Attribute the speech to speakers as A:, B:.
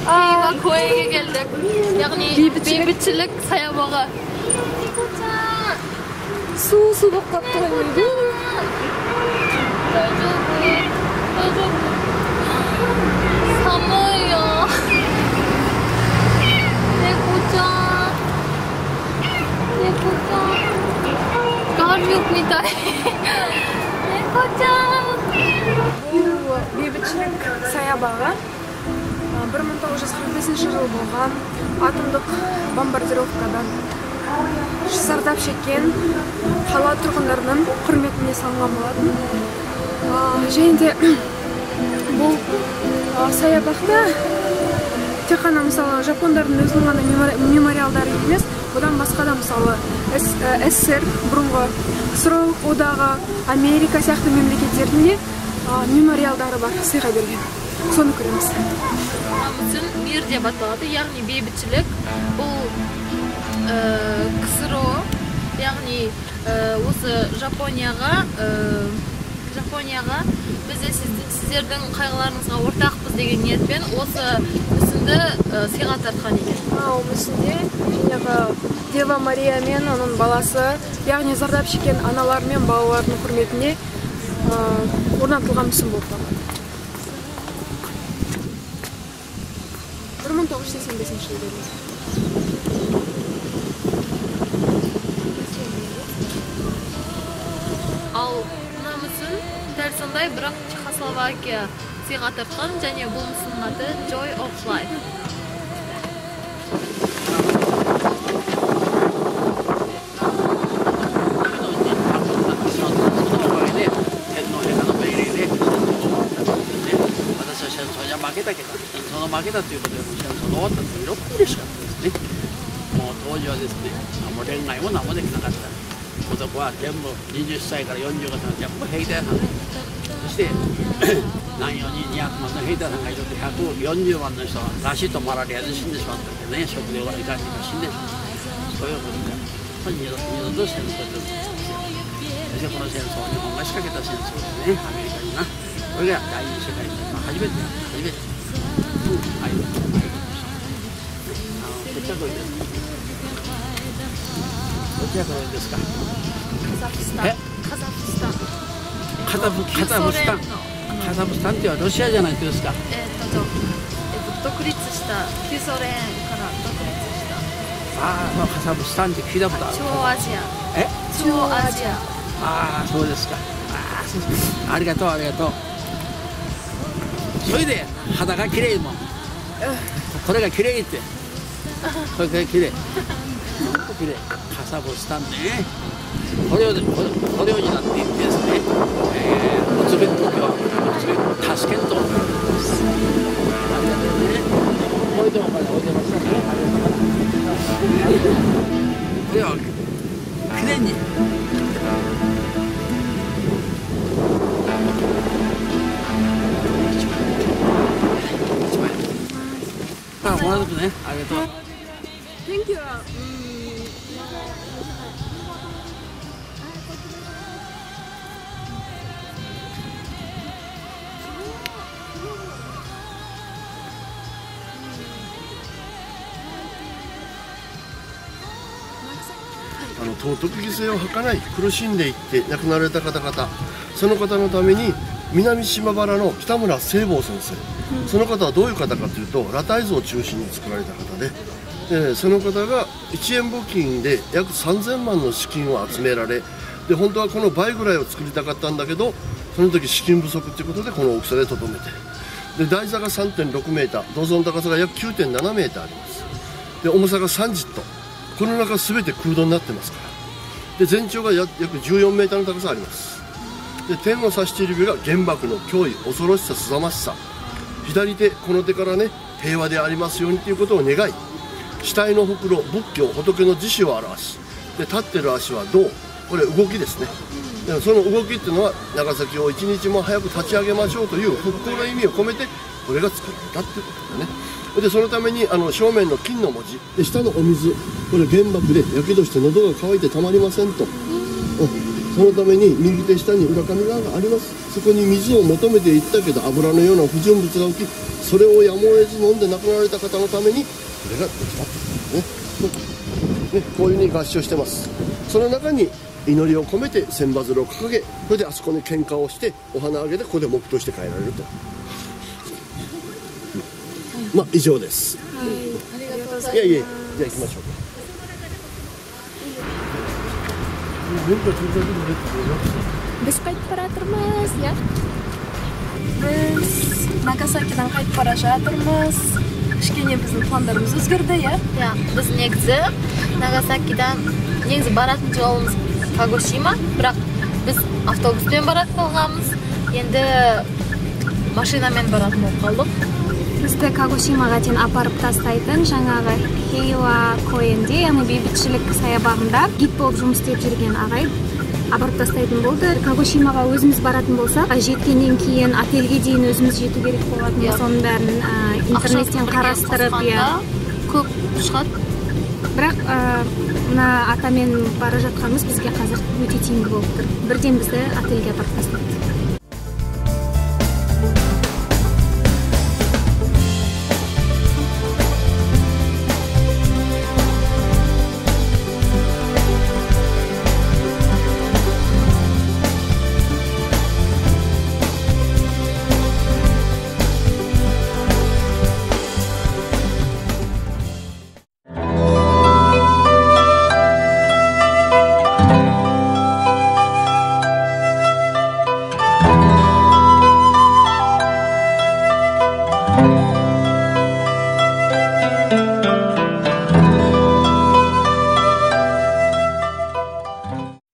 A: Keyingi koyga keldik. Ya'ni beybichilik sayabog'i.
B: Suv bo'lib qolibdi qo'ymaydi.
A: Samoyo. Nekocan. Kar yok mitay. Nekocan.
B: Beybichilik sayabog'i 1945 yil bo'lgan atomdық bombardировкадан zardab chekkan qala turg'unlarining hurmatine salgan bo'ladi. Және де бұл саябақта тек қана мысалы жапондардың өзінің ғана мемориалдары емес, одан басқа да мысалы СССР, бұрынғы КСРО одағы, Америка сияқты мемлекеттердің де мемориалдары бар, сыйға берген. Соны көреміз.
A: Намысын мир деп аталады, яғни бейбітшілік. Бұл КСРО, яғни осы Жапонияға біз де сіздердің қайғыларыңызға ортақпыз деген ниетпен осы мүсінді сыйға тартқан екен.
B: Ол мүсінде жаңағы Дева Мария мен оның баласы, яғни зардап шеккен аналар мен балалардың құрметіне орнатылған мүсін болып табылады. 1985 жылы.
A: Ал намысын дәл сондай, бірақ Чехословакия сыйға тартқан, және бұл мүсіннің аты Joy of Life.
C: 카자흐스탄ってロシアじゃないですか。
A: 独立した旧ソ連から独立した。
C: カザフスタンって聞いたことある。
A: 中央アジア。中央アジア。
C: そうですか。ありがとうありがとう。それで肌が綺麗もん。これが綺麗って。これが綺麗。綺麗。カザフスタンね。これをになっていってですね。おつべの時は助けんと。ありがとうね。これでお金お邪魔したね。これは綺麗に。もらうとね、ありがとう。
B: Thank you.
D: 尊く犠牲を図らない苦しんでいって亡くなられた方々、その方のために南島原の北村清坊先生、その方はどういう方かというと裸体像を中心に作られた方で、その方が1円募金で約3000万の資金を集められ、で本当はこの倍ぐらいを作りたかったんだけど、その時資金不足ということでこの大きさでとどめて、で台座が 3.6 メーター、銅像の高さが約 9.7 メーターあります。で重さが30トン、この中すべて空洞になってますから。で全長が約14メーターの高さあります。で天を指している指が原爆の脅威、恐ろしさ、すさまじさ、左手、この手からね、平和でありますようにということを願い、死体のほくろ、仏教、仏の自死を表し、で立ってる足は銅、これ動きですね。でその動きっていうのは長崎を一日も早く立ち上げましょうという復興の意味を込めてこれが作られたっていうことだね。でそのために正面の金の文字で下のお水、これ原爆でやけどして喉が渇いてたまりませんと、そのために右手下に浦上川があります。そこに水を求めていったけど油のような不純物が起き、それをやむを得ず飲んで亡くなられた方のためにこれができたというね。こういうふうに合唱してます。その中に祈りを込めて千羽鶴を掲げ、それであそこに喧嘩をしてお花をあげてここで黙祷して帰られると。まあ以上です。
A: ありがとうございます。
D: いやいや、じゃあ行きましょうか。
B: Biz qaytib baraturmiz, ya. Biz Nagasakidan qaytib bora жатырмыз. Кішкене біздің пландарымыз өзгерді, ya.
A: Ya, biz негізі Нагасакидан негізі баратын жолымыз Кагосима, бірақ біз автобуспен баратын болғанбыз. Енді машинамен баратын болып қалдық.
B: Бізді Кагосимаға дейін апарып тастайтын жаңағы Хейва Коэнде, яғни бейбітшілік саябағында гид болып жұмыс істеп жүрген ағай апарып тастайтын болды. Кагосимаға өзіміз баратын болсақ, жеткеннен кейін отельге дейін өзіміз жету керек болатын. Соның бәрін интернеттен қарастырып,
A: көп шығады.
B: Бірақ мына атамен бара жатқанымыз бізге қазір өте тиімді болып тұр. Бірден бізді отельге апарып тастады.